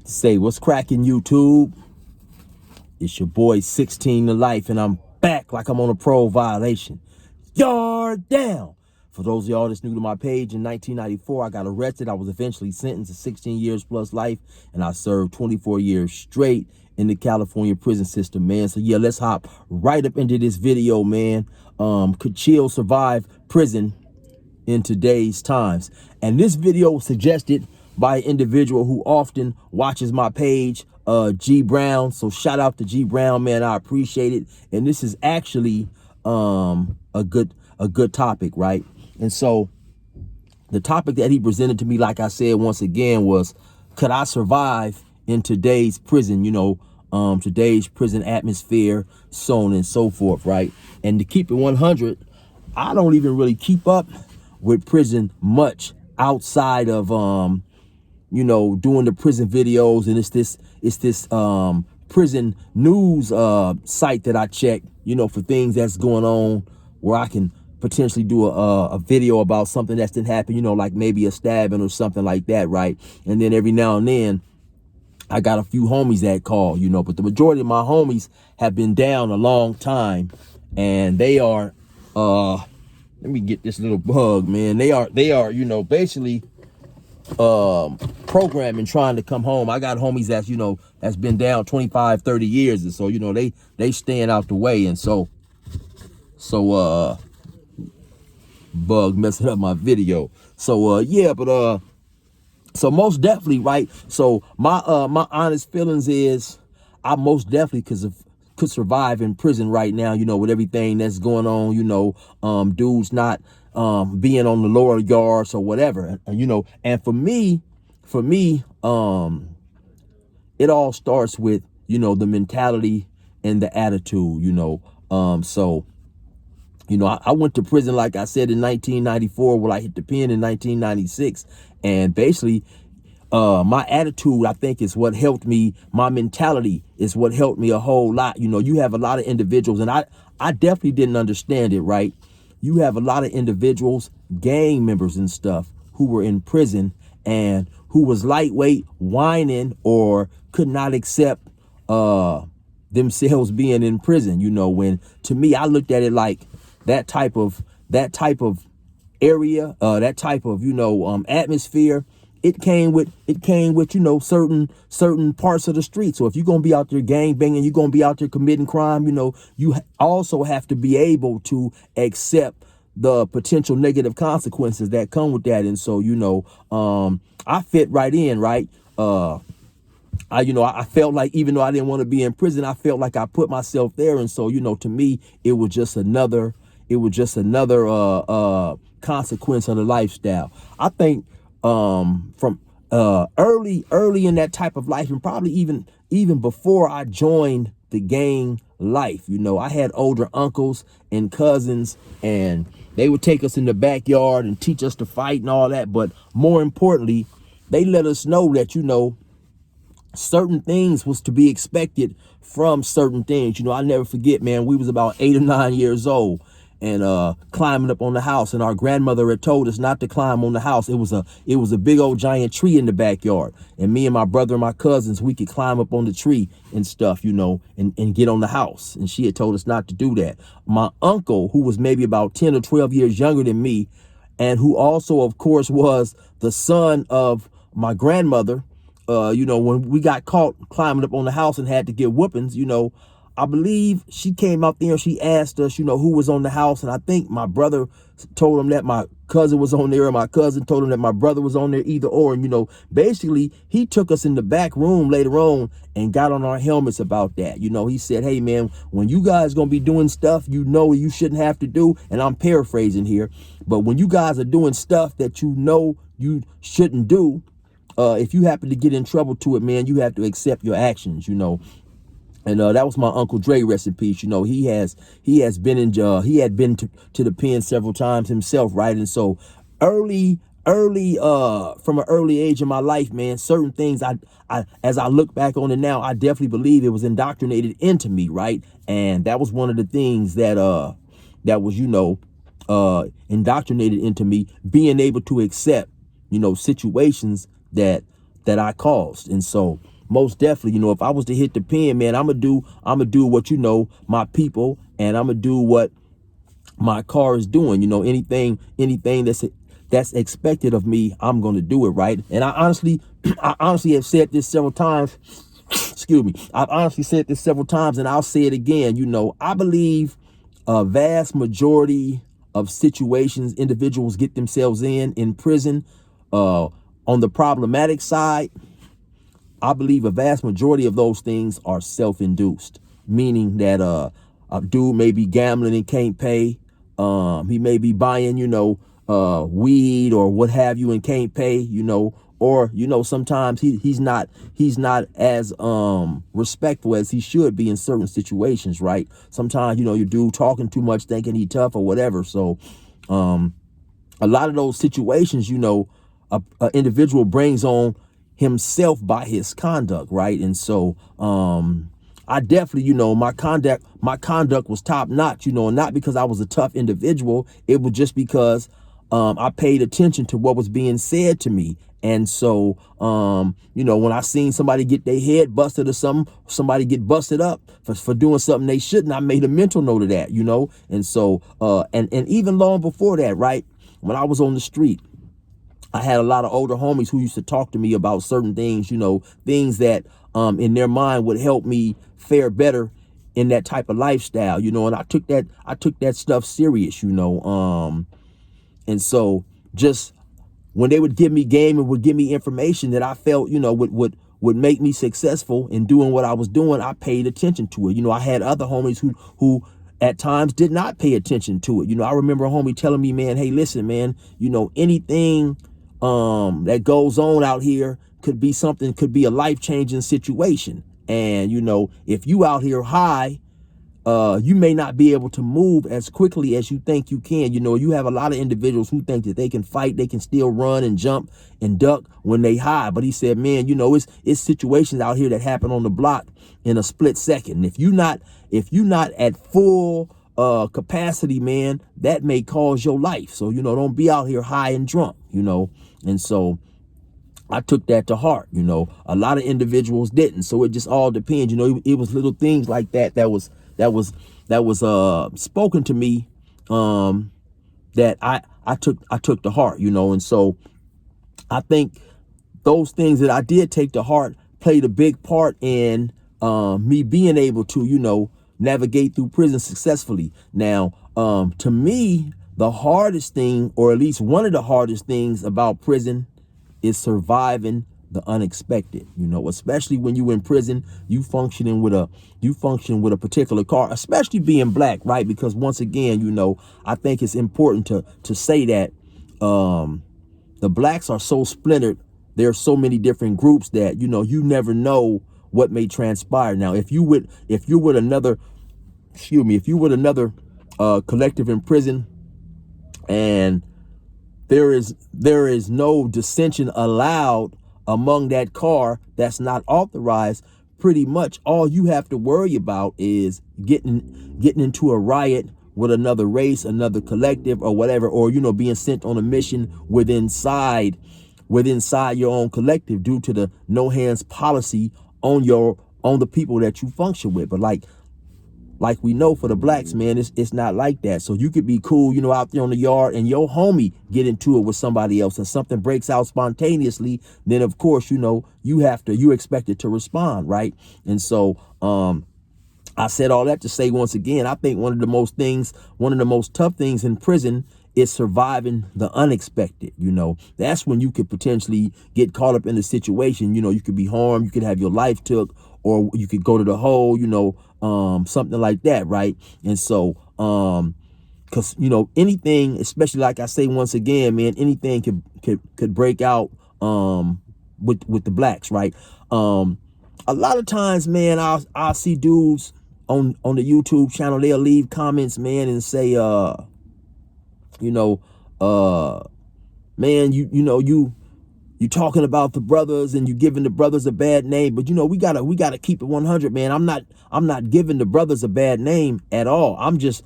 Say what's cracking, YouTube? It's your boy 16 to life, and I'm back like I'm on a parole violation. Yard down. For those of y'all that's new to my page, in 1994, I got arrested. I was eventually sentenced to 16 years plus life, and I served 24 years straight in the California prison system, man. So yeah, let's hop right up into this video, man. Could Chill survive prison in today's times? And this video was suggested by an individual who often watches my page, G Brown. So shout out to G Brown, man. I appreciate it. And this is actually a good topic, right? And so the topic that he presented to me, like I said once again, was, could I survive in today's prison, today's prison atmosphere, so on and so forth, right? And to keep it 100, I don't even really keep up with prison much outside of doing the prison videos, and it's this prison news site that I check, for things that's going on, where I can potentially do a video about something that's didn't happen, like maybe a stabbing or something like that, right? And then every now and then I got a few homies that call, but the majority of my homies have been down a long time, and they are let me get this little bug, man. They are, basically programming, trying to come home. I got homies that's been down 25, 30 years, and so, they staying out the way. And so bug messing up my video. So yeah, but so most definitely, right? So my honest feelings is, I most definitely could survive in prison right now, with everything that's going on, dudes not being on the lower yards or whatever, and for me, it all starts with, the mentality and the attitude, so I went to prison, like I said, in 1994. Well, I hit the pen in 1996, and basically my attitude, I think, is what helped me. My mentality is what helped me a whole lot. You have a lot of individuals, and I definitely didn't understand it, right? You have a lot of individuals, gang members and stuff, who were in prison and who was lightweight, whining, or could not accept themselves being in prison. When, to me, I looked at it like that type of area, that type of atmosphere. It came with certain parts of the street. So if you're gonna be out there gang banging, you're gonna be out there committing crime, you also have to be able to accept the potential negative consequences that come with that. And so I fit right in, right? I felt like, even though I didn't want to be in prison, I felt like I put myself there. And so to me, it was just another consequence of the lifestyle. I think from early in that type of life, and probably even before I joined the gang life, I had older uncles and cousins, and they would take us in the backyard and teach us to fight and all that. But more importantly, they let us know that certain things was to be expected from certain things. I never forget, man, we was about 8 or 9 years old, and climbing up on the house, and our grandmother had told us not to climb on the house. It was a big old giant tree in the backyard, and me and my brother and my cousins, we could climb up on the tree and stuff, and get on the house. And she had told us not to do that. My uncle, who was maybe about 10 or 12 years younger than me, and who also, of course, was the son of my grandmother, when we got caught climbing up on the house and had to get whoopings, I believe she came out there and she asked us, who was on the house. And I think my brother told him that my cousin was on there, and my cousin told him that my brother was on there, either or. And, basically he took us in the back room later on and got on our helmets about that. He said, hey, man, when you guys going to be doing stuff, you shouldn't have to do. And I'm paraphrasing here, but when you guys are doing stuff that you shouldn't do, if you happen to get in trouble to it, man, you have to accept your actions, And that was my Uncle Dre, rest in peace. He had been to the pen several times himself, right? And so early from an early age in my life, man, certain things I as I look back on it now, I definitely believe it was indoctrinated into me, right? And that was one of the things that was indoctrinated into me, being able to accept situations that I caused. And so most definitely, you know, if I was to hit the pen, man, I'm gonna do what, you know, my people, and I'm gonna do what my car is doing. You know, anything that's expected of me, I'm gonna do it, right? And I honestly, I honestly have said this several times. Excuse me. I've honestly said this several times, and I'll say it again. You know, I believe a vast majority of situations individuals get themselves in prison, on the problematic side, I believe a vast majority of those things are self-induced, meaning that a dude may be gambling and can't pay. He may be buying, you know, weed or what have you and can't pay, you know, or, you know, sometimes he's not as respectful as he should be in certain situations, right? Sometimes, you know, your dude talking too much, thinking he tough or whatever. So a lot of those situations, you know, a individual brings on himself by his conduct, right? And so I definitely, you know, my conduct was top notch, you know, and not because I was a tough individual. It was just because I paid attention to what was being said to me. And so, you know, when I seen somebody get their head busted or somebody get busted up for doing something they shouldn't, I made a mental note of that, you know? And so, and even long before that, right? When I was on the street, I had a lot of older homies who used to talk to me about certain things, you know, things that in their mind would help me fare better in that type of lifestyle, you know, and I took that stuff serious, you know. And so just when they would give me game and would give me information that I felt, you know, would make me successful in doing what I was doing, I paid attention to it. You know, I had other homies who at times did not pay attention to it. You know, I remember a homie telling me, man, hey, listen, man, you know, anything that goes on out here could be a life-changing situation. And, you know, if you out here high, you may not be able to move as quickly as you think you can. You know, you have a lot of individuals who think that they can fight, they can still run and jump and duck when they high. But he said, man, you know, it's situations out here that happen on the block in a split second. And if you're not at full capacity, man, that may cause your life. So, you know, don't be out here high and drunk, you know. And so I took that to heart, you know. A lot of individuals didn't. So it just all depends. You know, it was little things like that was spoken to me that I took to heart, you know. And so I think those things that I did take to heart played a big part in me being able to, you know, navigate through prison successfully. Now, to me, the hardest thing, or at least one of the hardest things about prison, is surviving the unexpected, you know, especially when you in prison, you function with a particular car, especially being black, right? Because once again, you know, I think it's important to say that the blacks are so splintered. There are so many different groups that, you know, you never know what may transpire. Now, if you're with another collective in prison, and there is no dissension allowed among that car that's not authorized, pretty much all you have to worry about is getting into a riot with another race, another collective, or whatever, or, you know, being sent on a mission within inside your own collective due to the no hands policy on the people that you function with. But like we know, for the blacks, man, it's not like that. So you could be cool, you know, out there on the yard, and your homie get into it with somebody else, and something breaks out spontaneously, then of course, you know, you're expected to respond, right? And so I said all that to say, once again, I think one of the most tough things in prison is surviving the unexpected. You know, that's when you could potentially get caught up in a situation. You know, you could be harmed, you could have your life took, or you could go to the hole, you know, something like that, right? And so, because, you know, anything, especially like I say once again, man, anything could break out with the blacks, right? A lot of times, man, I'll see dudes on the YouTube channel, they'll leave comments, man, and say, you know, man, you talking about the brothers, and you giving the brothers a bad name. But, you know, we gotta keep it 100, man. I'm not giving the brothers a bad name at all. I'm just,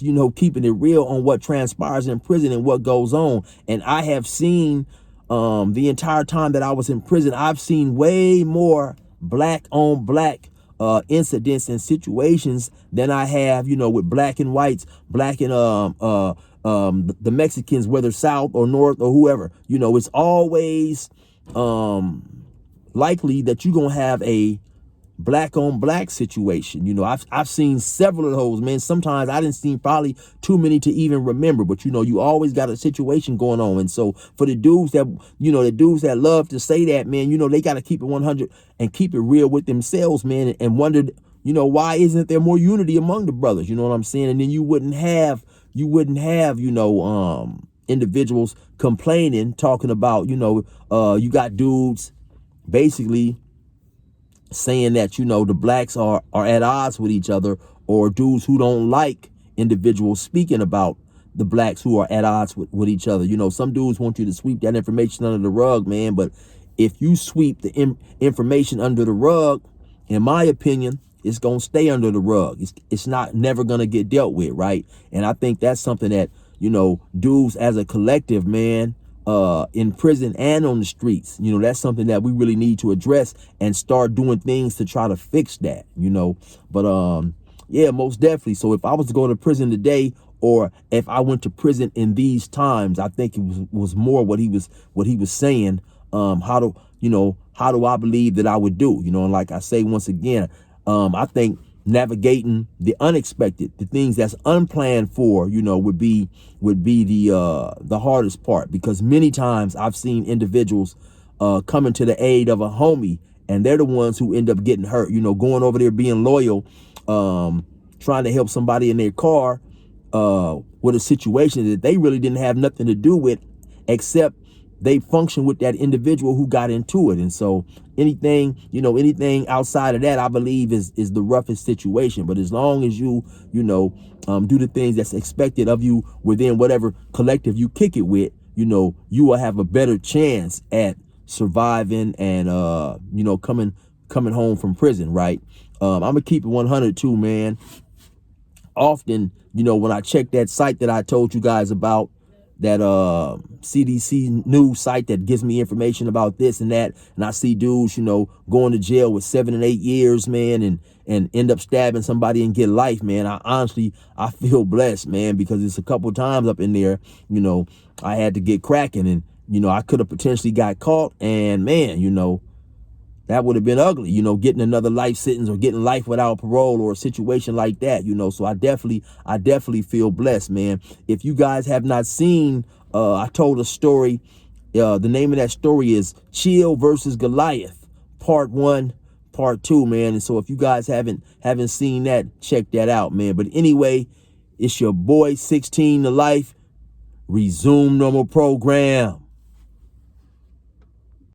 you know, keeping it real on what transpires in prison and what goes on. And I have seen the entire time that I was in prison, I've seen way more black on black incidents and situations than I have, you know, with black and whites, black and the Mexicans, whether South or North or whoever. You know, it's always likely that you're gonna have a black on black situation. You know, I've seen several of those, man. Sometimes I didn't see probably too many to even remember, but you know, you always got a situation going on. And so for the dudes that, you know, the dudes that love to say that, man, you know, they got to keep it 100 and keep it real with themselves, man, and wonder, you know, why isn't there more unity among the brothers? You know what I'm saying? And then you wouldn't have, you know, individuals complaining, talking about, you know, you got dudes basically saying that, you know, the blacks are at odds with each other, or dudes who don't like individuals speaking about the blacks who are at odds with each other. You know, some dudes want you to sweep that information under the rug, man. But if you sweep the information under the rug, in my opinion, it's going to stay under the rug. It's not never going to get dealt with. Right. And I think that's something that, you know, dudes as a collective, man, in prison and on the streets, you know, that's something that we really need to address and start doing things to try to fix that, you know. But yeah, most definitely. So if I was to go to prison today, or if I went to prison in these times, I think it was more what he was saying. How do I believe that I would do, you know? And like I say, once again, I think navigating the unexpected, the things that's unplanned for, you know, would be the hardest part, because many times I've seen individuals coming to the aid of a homie, and they're the ones who end up getting hurt, you know, going over there being loyal, trying to help somebody in their car with a situation that they really didn't have nothing to do with, except they function with that individual who got into it. And so anything outside of that, I believe is the roughest situation. But as long as you do the things that's expected of you within whatever collective you kick it with, you know, you will have a better chance at surviving and coming home from prison, right? I'm gonna keep it 100 too, man. Often, you know, when I check that site that I told you guys about, that CDC news site that gives me information about this and that, and I see dudes, you know, going to jail with 7 and 8 years, man, and end up stabbing somebody and get life, man. I feel blessed, man, because it's a couple times up in there, you know, I had to get cracking, and you know, I could have potentially got caught, and man, you know, that would have been ugly, you know, getting another life sentence or getting life without parole or a situation like that, you know. So I definitely feel blessed, man. If you guys have not seen, I told a story. The name of that story is Chill versus Goliath, Part 1, Part 2, man. And so if you guys haven't seen that, check that out, man. But anyway, it's your boy 16 to Life. Resume normal program.